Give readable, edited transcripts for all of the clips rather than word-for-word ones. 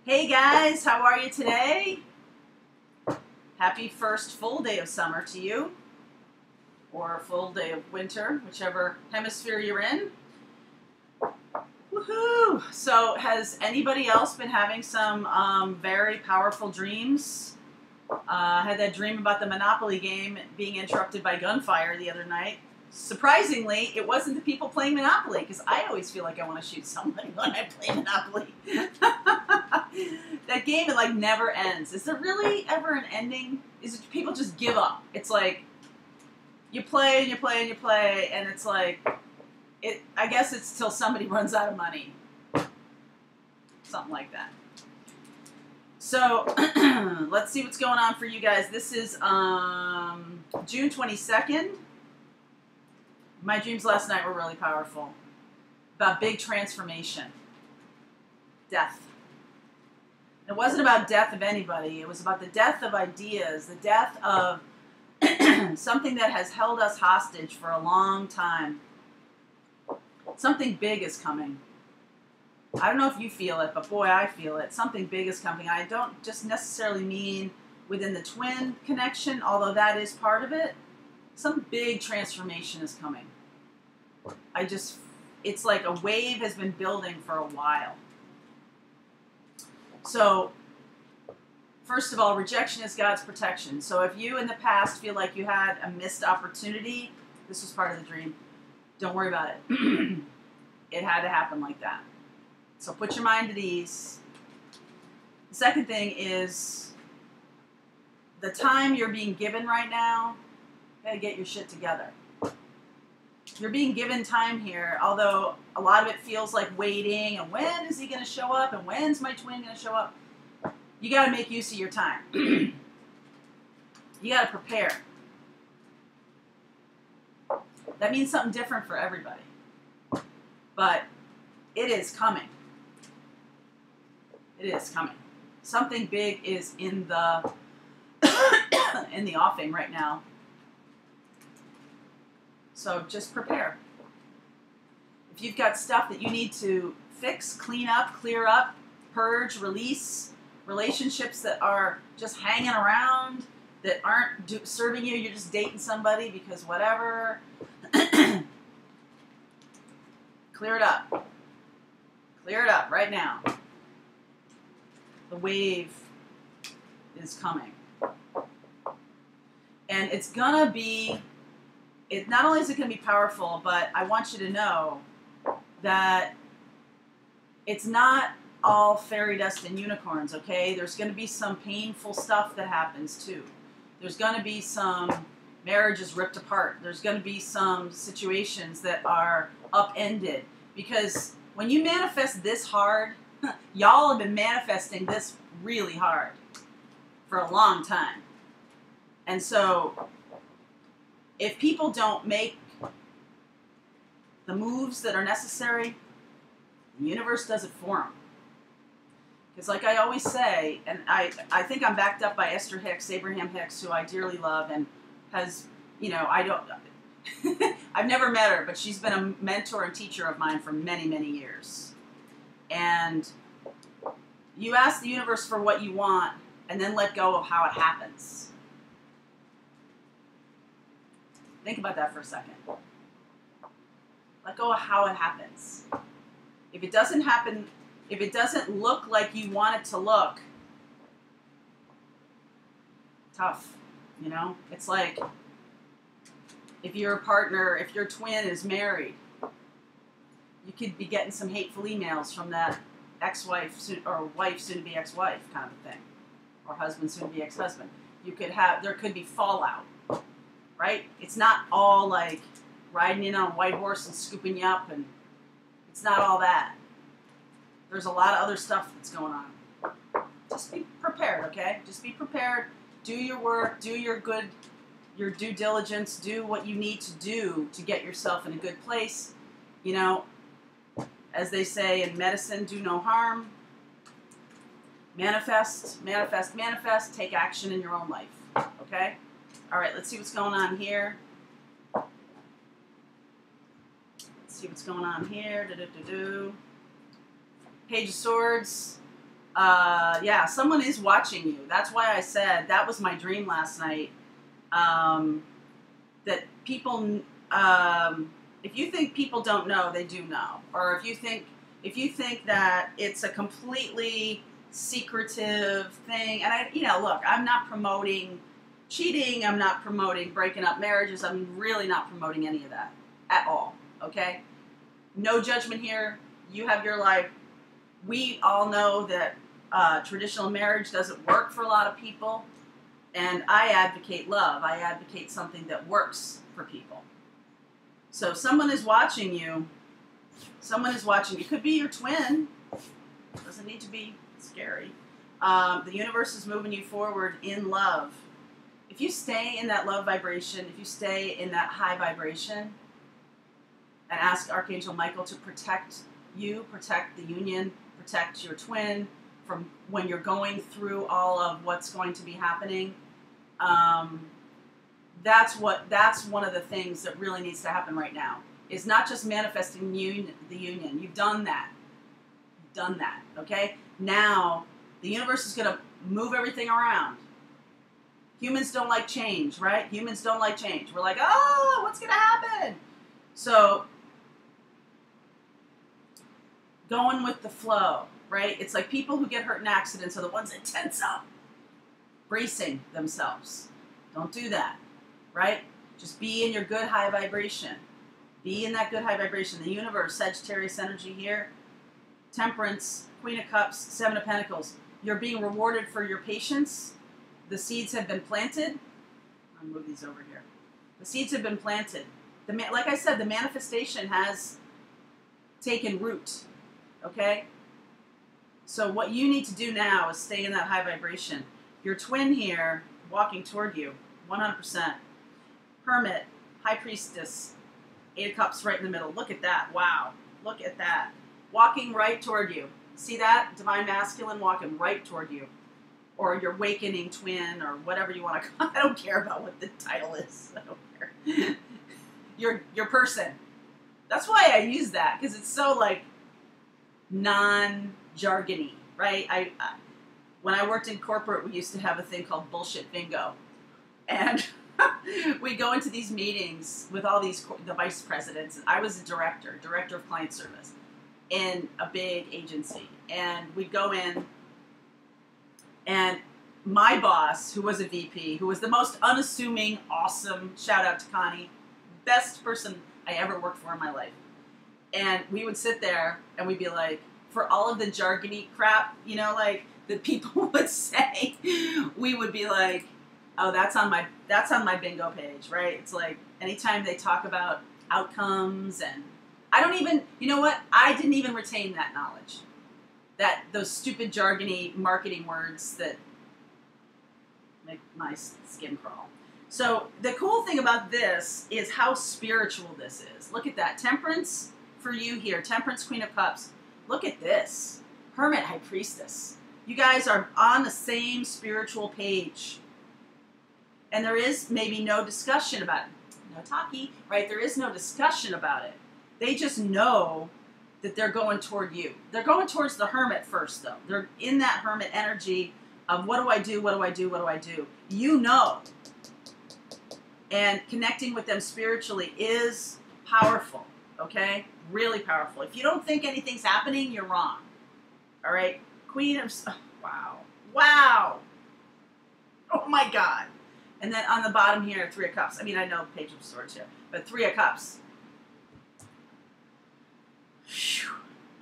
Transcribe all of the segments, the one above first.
Hey guys, how are you today? Happy first full day of summer to you, or full day of winter, whichever hemisphere you're in. Woohoo! So has anybody else been having some very powerful dreams? I had that dream about the Monopoly game being interrupted by gunfire the other night. Surprisingly, it wasn't the people playing Monopoly, because I always feel like I want to shoot somebody when I play Monopoly. That game, it like never ends. Is there really ever an ending? Is it people just give up? It's like you play and you play and you play, and it's like I guess it's till somebody runs out of money. Something like that. So let's see what's going on for you guys. This is June 22nd. My dreams last night were really powerful. About big transformation. Death. It wasn't about death of anybody. It was about the death of ideas, the death of something that has held us hostage for a long time. Something big is coming. I don't know if you feel it, but boy, I feel it. Something big is coming. I don't just necessarily mean within the twin connection, although that is part of it. Some big transformation is coming. It's like a wave has been building for a while. So, first of all, rejection is God's protection. So if you in the past feel like you had a missed opportunity, this was part of the dream. Don't worry about it. It had to happen like that. So put your mind at ease. The second thing is the time you're being given right now, you gotta get your shit together. You're being given time here, although a lot of it feels like waiting, and when is he going to show up, and when's my twin going to show up? You got to make use of your time. You got to prepare. That means something different for everybody. But it is coming. It is coming. Something big is in the in the offing right now. So just prepare. If you've got stuff that you need to fix, clean up, clear up, purge, release, relationships that are just hanging around, that aren't serving you, you're just dating somebody because whatever, clear it up. Clear it up right now. The wave is coming. And it's gonna be, not only is it going to be powerful, but I want you to know that it's not all fairy dust and unicorns, okay? There's going to be some painful stuff that happens too. There's going to be some marriages ripped apart. There's going to be some situations that are upended. Because when you manifest this hard, y'all have been manifesting this really hard for a long time. And so if people don't make the moves that are necessary, the universe does it for them. Because like I always say, and I think I'm backed up by Esther Hicks, Abraham Hicks, who I dearly love, and has, I've never met her, but she's been a mentor and teacher of mine for many, many years. And you ask the universe for what you want, and then let go of how it happens. Think about that for a second. Let go of how it happens. If it doesn't happen, if it doesn't look like you want it to look, tough, It's like if your partner, if your twin is married, you could be getting some hateful emails from that ex-wife or wife soon-to-be ex-wife kind of a thing, or husband soon-to-be ex-husband. There could be fallout. Right? It's not all like riding in on a white horse and scooping you up, and it's not all that. There's a lot of other stuff that's going on. Just be prepared, okay? Just be prepared. Do your work. Do your due diligence. Do what you need to do to get yourself in a good place. As they say in medicine, do no harm. Manifest, manifest, manifest. Take action in your own life, okay? All right, let's see what's going on here. Let's see what's going on here. Page of Swords. Yeah, someone is watching you. That's why I said that was my dream last night. That people, if you think people don't know, they do know. Or if you think that it's a completely secretive thing, and look, I'm not promoting cheating. I'm not promoting breaking up marriages. I'm really not promoting any of that at all. Okay? No judgment here. You have your life. We all know that traditional marriage doesn't work for a lot of people, and I advocate love. I advocate something that works for people. So someone is watching you. Someone is watching you. It could be your twin. Doesn't need to be scary. The universe is moving you forward in love. If you stay in that love vibration, if you stay in that high vibration, and ask Archangel Michael to protect you, protect the union, protect your twin from when you're going through all of what's going to be happening. That's one of the things that really needs to happen right now. Is not just manifesting the union. You've done that. You've done that. Okay? Now the universe is going to move everything around. Humans don't like change, right? Humans don't like change. We're like, oh, what's going to happen? So going with the flow, right? It's like people who get hurt in accidents are the ones that tense up, bracing themselves. Don't do that, right? Just be in your good high vibration. Be in that good high vibration. The universe, Sagittarius energy here, Temperance, Queen of Cups, Seven of Pentacles. You're being rewarded for your patience. The seeds have been planted. I'll move these over here. The seeds have been planted. Like I said, the manifestation has taken root. Okay? So what you need to do now is stay in that high vibration. Your twin here, walking toward you, 100%. Hermit, High Priestess, Eight of Cups right in the middle. Look at that. Wow. Look at that. Walking right toward you. See that? Divine Masculine walking right toward you. Or your awakening twin, or whatever you want to call it. I don't care about what the title is. I don't care. your person. That's why I use that, because it's so, like, non-jargony, right? When I worked in corporate, we used to have a thing called bullshit bingo. And we go into these meetings with all the vice presidents. I was a director of client service in a big agency. And we'd go in, and my boss, who was a VP, who was the most unassuming, awesome, shout out to Connie, best person I ever worked for in my life. And we would sit there and we'd be like, for all of the jargony crap, like that people would say, we would be like, oh, that's on my bingo page, right? It's like anytime they talk about outcomes, and I don't even, you know what? I didn't even retain that knowledge. Those stupid jargony marketing words that make my skin crawl. So the cool thing about this is how spiritual this is. Look at that. Temperance for you here. Temperance, Queen of Cups. Look at this. Hermit, High Priestess. You guys are on the same spiritual page. And there is maybe no discussion about it. No talkie, right? There is no discussion about it. They just know that they're going toward you. They're going towards the Hermit first, though. They're in that Hermit energy of what do I do, what do I do, what do I do? You know. And connecting with them spiritually is powerful, okay? Really powerful. If you don't think anything's happening, you're wrong. All right? Queen of... Oh, wow. Wow. Oh, my God. And then on the bottom here, Three of Cups. I mean, I know Page of Swords here, but Three of Cups. Whew.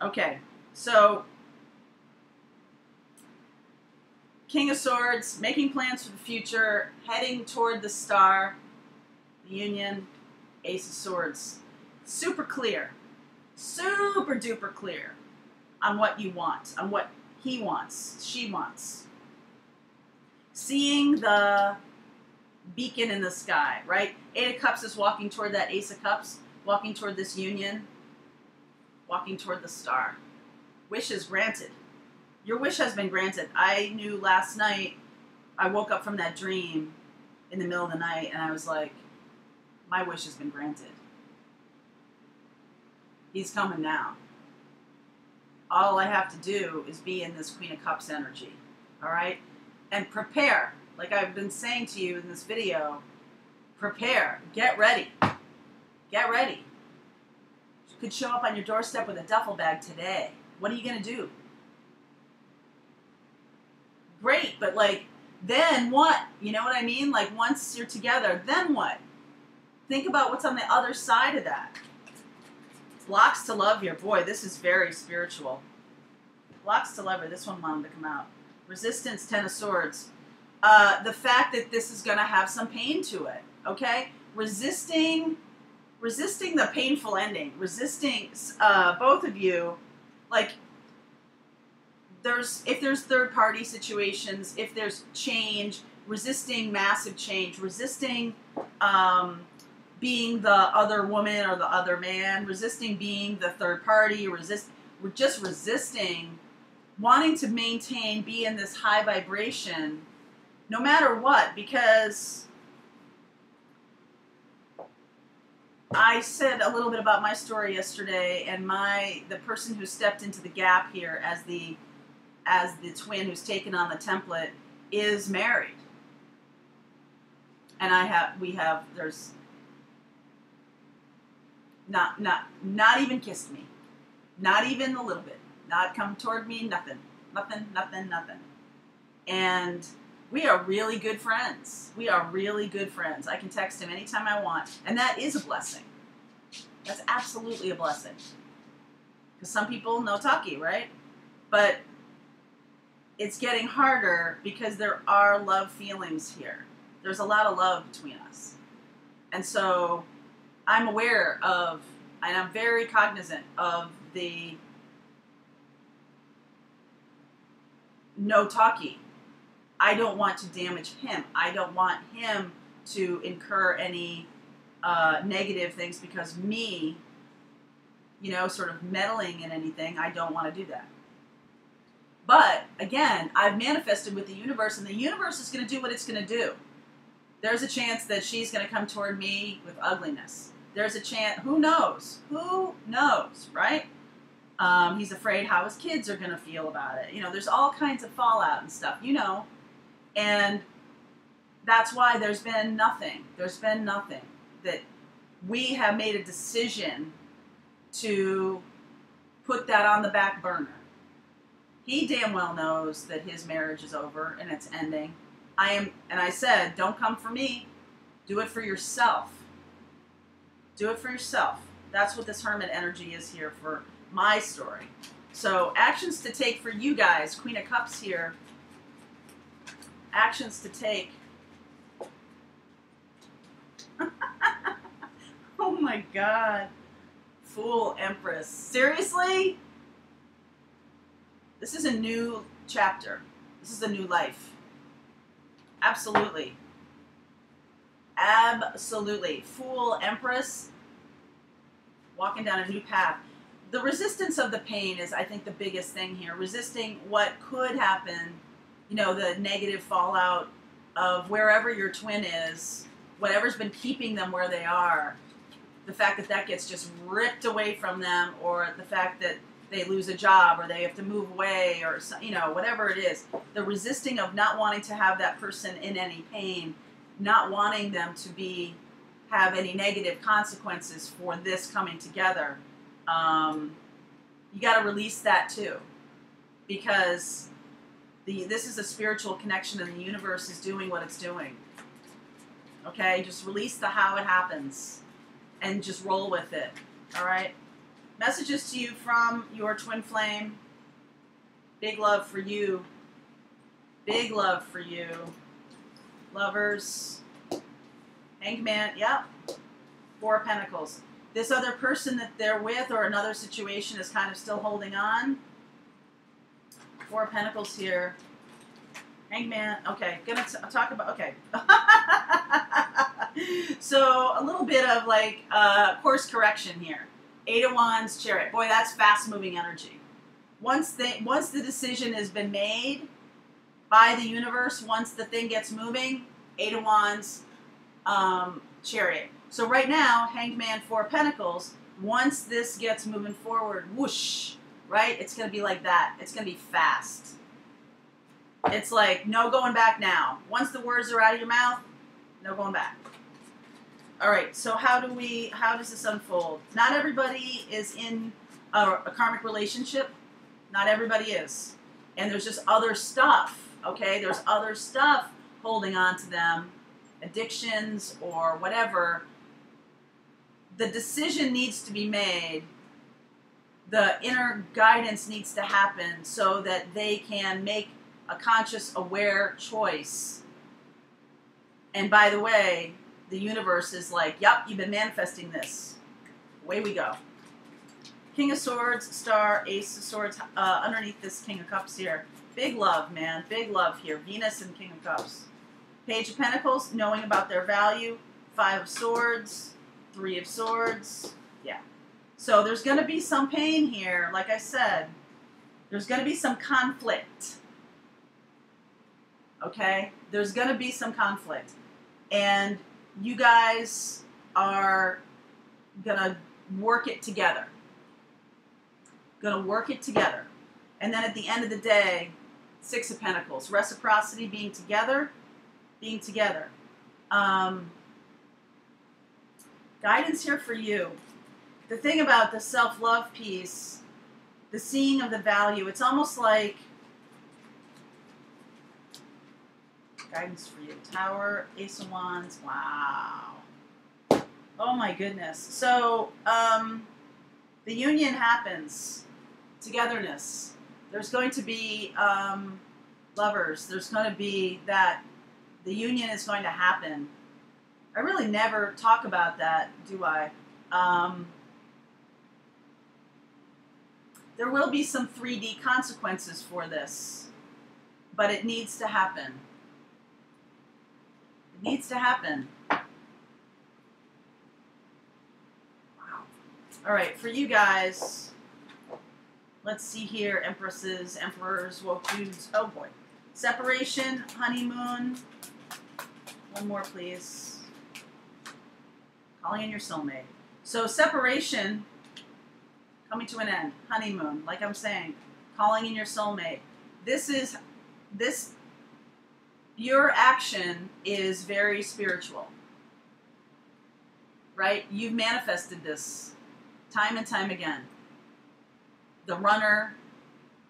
Okay, so King of Swords, making plans for the future, heading toward the star, the union, Ace of Swords. Super clear, super duper clear on what you want, on what he wants, she wants. Seeing the beacon in the sky, right? Eight of Cups is walking toward that Ace of Cups, walking toward this union, walking toward the star. Wish is granted. Your wish has been granted. I knew last night, I woke up from that dream in the middle of the night, and I was like, my wish has been granted. He's coming now. All I have to do is be in this Queen of Cups energy, all right? And prepare. Like I've been saying to you in this video, prepare. Get ready. Get ready. You could show up on your doorstep with a duffel bag today. What are you going to do? Great, but like, then what? You know what I mean? Like, once you're together, then what? Think about what's on the other side of that. Blocks to love here. Boy, this is very spiritual. Blocks to love here. This one wanted to come out. Resistance, Ten of Swords. The fact that this is going to have some pain to it, okay? Resisting the painful ending. Resisting, both of you, like, if there's third-party situations, if there's change, resisting massive change, resisting being the other woman or the other man, resisting being the third party, we're just resisting wanting to maintain, be in this high vibration no matter what, because I said a little bit about my story yesterday, and the person who stepped into the gap here as the twin who's taken on the template is married. And there's not even kissed me. Not even a little bit. Not come toward me, nothing. Nothing. And we are really good friends. We are really good friends. I can text him anytime I want. And that is a blessing. That's absolutely a blessing. Because some people no talkie, right? But it's getting harder because there are love feelings here. There's a lot of love between us. And so I'm aware of, and I'm very cognizant of the no talkie. I don't want to damage him. I don't want him to incur any negative things because me, sort of meddling in anything, I don't want to do that. But, again, I've manifested with the universe, and the universe is going to do what it's going to do. There's a chance that she's going to come toward me with ugliness. There's a chance, who knows? Who knows, right? He's afraid how his kids are going to feel about it. There's all kinds of fallout and stuff, And that's why there's been nothing. There's been nothing. That we have made a decision to put that on the back burner. He damn well knows that his marriage is over and it's ending. And I said, don't come for me. Do it for yourself. Do it for yourself. That's what this Hermit energy is here for my story. So actions to take for you guys. Queen of Cups here. Actions to take. Oh my God. Fool, Empress. Seriously? This is a new chapter. This is a new life. Absolutely. Absolutely. Fool, Empress. Walking down a new path. The resistance of the pain is, I think, the biggest thing here. Resisting what could happen, the negative fallout of wherever your twin is, whatever's been keeping them where they are, the fact that that gets just ripped away from them, or the fact that they lose a job, or they have to move away, or whatever it is. The resisting of not wanting to have that person in any pain, not wanting them to have any negative consequences for this coming together. You got to release that too, because this is a spiritual connection, and the universe is doing what it's doing. Okay, just release the how it happens, and just roll with it. All right. Messages to you from your twin flame. Big love for you. Big love for you. Lovers. Hanged Man. Yep. Four of Pentacles. This other person that they're with, or another situation, is kind of still holding on. Four of Pentacles here. Hanged Man. Okay. Gonna talk about. Okay. So a little bit of course correction here. Eight of Wands, Chariot. Boy, that's fast-moving energy. Once the decision has been made by the universe, once the thing gets moving, Eight of Wands, Chariot. So right now, Hanged Man, Four of Pentacles, once this gets moving forward, whoosh, right? It's going to be like that. It's going to be fast. It's like, no going back now. Once the words are out of your mouth, no going back. All right, so how does this unfold? Not everybody is in a karmic relationship. Not everybody is. And there's just other stuff, okay? There's other stuff holding on to them, addictions or whatever. The decision needs to be made. The inner guidance needs to happen so that they can make a conscious, aware choice. And by the way, the universe is like, yep, you've been manifesting this. Away we go. King of Swords, Star, Ace of Swords, underneath this King of Cups here. Big love, man. Big love here. Venus and King of Cups. Page of Pentacles, knowing about their value. 5 of Swords, 3 of Swords. Yeah. So there's going to be some pain here. Like I said, there's going to be some conflict. Okay? There's going to be some conflict. And you guys are going to work it together. Going to work it together. And then at the end of the day, 6 of Pentacles. Reciprocity, being together. Being together. Guidance here for you. The thing about the self-love piece, the seeing of the value, it's almost like guidance for you. Tower, Ace of Wands. Wow. Oh my goodness. So, the union happens. Togetherness. There's going to be lovers. There's going to be that the union is going to happen. I really never talk about that, do I? There will be some 3D consequences for this, but it needs to happen. It needs to happen. Wow. All right, for you guys, let's see here. Empresses, emperors, woke dudes. Oh boy. Separation, honeymoon. One more, please. Calling in your soulmate. So separation, coming to an end. Honeymoon, like I'm saying. Calling in your soulmate. Your action is very spiritual. Right? You've manifested this time and time again. The runner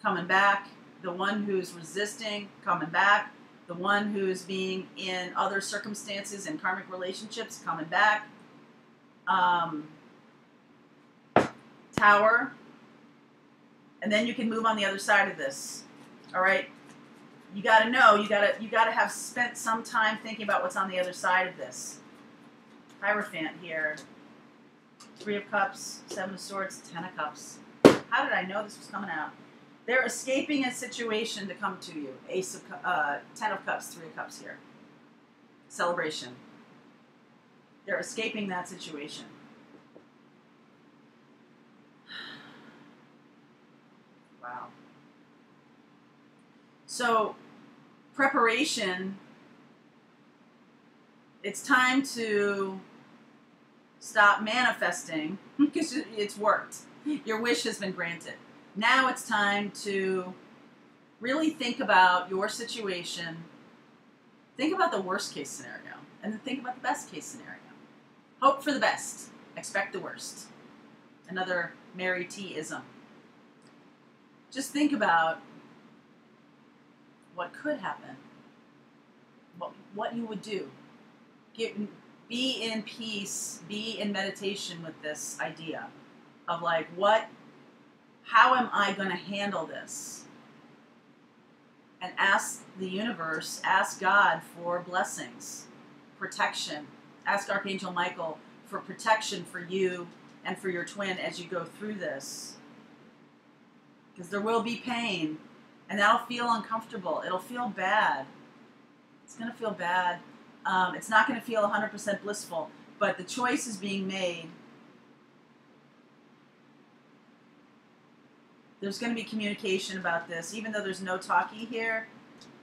coming back. The one who's resisting coming back. The one who's being in other circumstances and karmic relationships coming back. Tower. And then you can move on the other side of this. All right? You got to know, you got to have spent some time thinking about what's on the other side of this. Hierophant here. 3 of Cups, 7 of Swords, 10 of Cups. How did I know this was coming out? They're escaping a situation to come to you. 10 of Cups, 3 of Cups here. Celebration. They're escaping that situation. Wow. So, preparation, it's time to stop manifesting because it's worked. Your wish has been granted. Now it's time to really think about your situation. Think about the worst case scenario and then think about the best case scenario. Hope for the best. Expect the worst. Another Mary T-ism. Just think about what could happen. What you would do. Be in peace. Be in meditation with this idea of like, how am I going to handle this? And ask the universe, ask God for blessings, protection. Ask Archangel Michael for protection for you and for your twin as you go through this. Because there will be pain, and that'll feel uncomfortable. It'll feel bad. It's going to feel bad. It's not going to feel 100% blissful, but the choice is being made. There's going to be communication about this, even though there's no talkie here.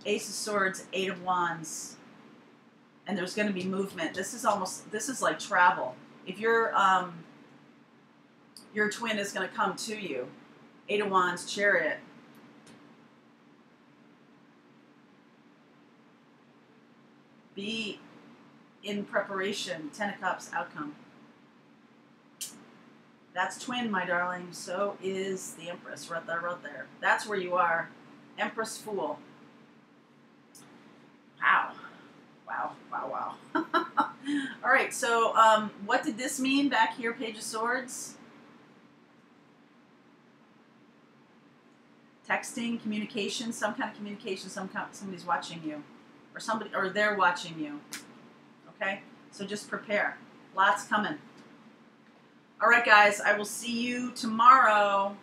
Ace of Swords, 8 of Wands. And there's going to be movement. This is like travel. If your twin is going to come to you, Eight of Wands, Chariot. Be in preparation. Ten of Cups, outcome. That's twin, my darling. So is the Empress. Right there, right there. That's where you are. Empress, Fool. Wow. Wow, wow, wow. All right, so what did this mean back here, Page of Swords? Texting, communication, some kind of communication, somebody's watching you. Or they're watching you. Okay? So just prepare. Lots coming. All right, guys, I will see you tomorrow.